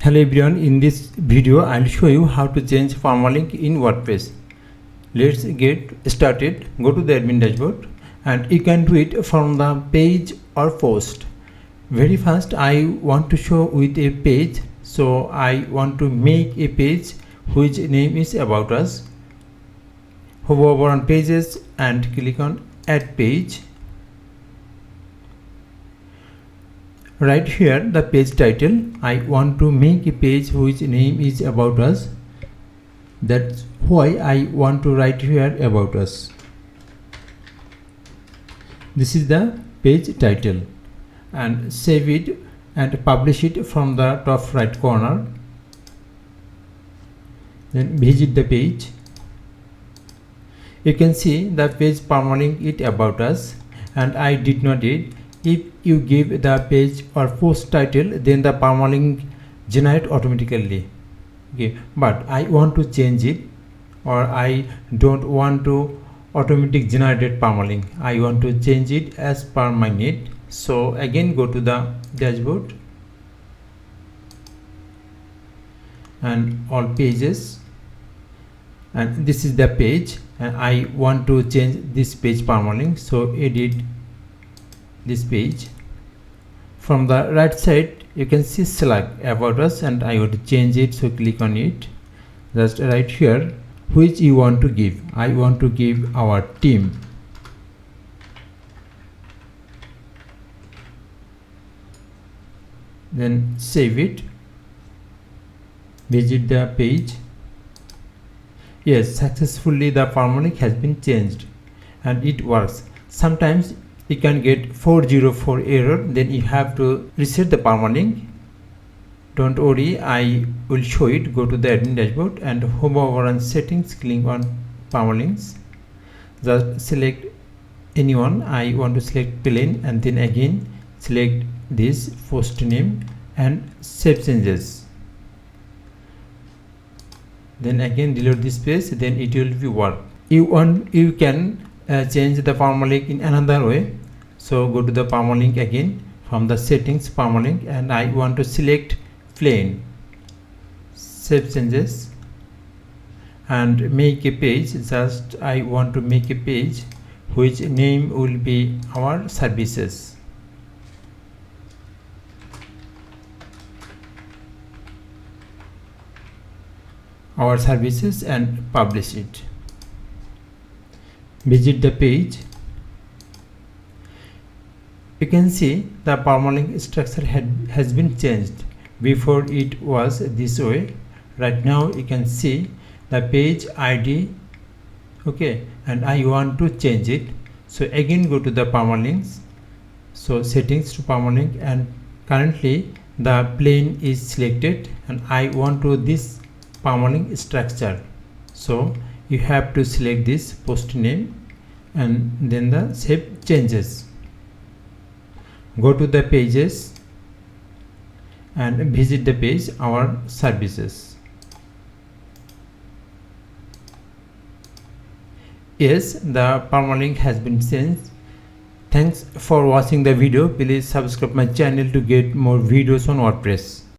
Hello everyone, in this video I'll show you how to change permalink in WordPress. Let's get started. Go to the admin dashboard and you can do it from the page or post. Very first I want to show with a page, so I want to make a page which name is about us. Hover over on pages and click on add page. Right here the page title, I want to make a page whose name is about us. That's why I want to write here about us. This is the page title, and save it and publish it from the top right corner. Then visit the page. You can see the page permalink it about us, and I did not edit. If you give the page or post title, then the permalink generate automatically. Okay, but I want to change it, or I don't want to automatic generated permalink. I want to change it as per my need. So again go to the dashboard and all pages, and this is the page, and I want to change this page permalink. So edit this page. From the right side you can see select about us, and I want to change it, so click on it. Just right here which you want to give. I want to give our team. Then save it. Visit the page. Yes, successfully the permalink has been changed and it works. Sometimes you can get 404 error, then you have to reset the permalink. Don't worry, I will show it. Go to the admin dashboard and hover over on settings, click on permalinks. Just select anyone. I want to select plain, and then again select this post name and save changes. Then again delete this page, then it will be work. You can change the permalink in another way. So go to the permalink again from the settings permalink, and I want to select plain, save changes and make a page. Just I want to make a page which name will be our services. And publish it. Visit the page. You can see the permalink structure has been changed. Before it was this way. Right now you can see the page ID. Okay, and I want to change it. So again go to the permalinks. So settings to permalink, and currently the plain is selected, and I want to this permalink structure. So you have to select this post name and then the save changes. Go to the pages and visit the page our services. Yes, the permalink has been changed. Thanks for watching the video. Please subscribe my channel to get more videos on WordPress.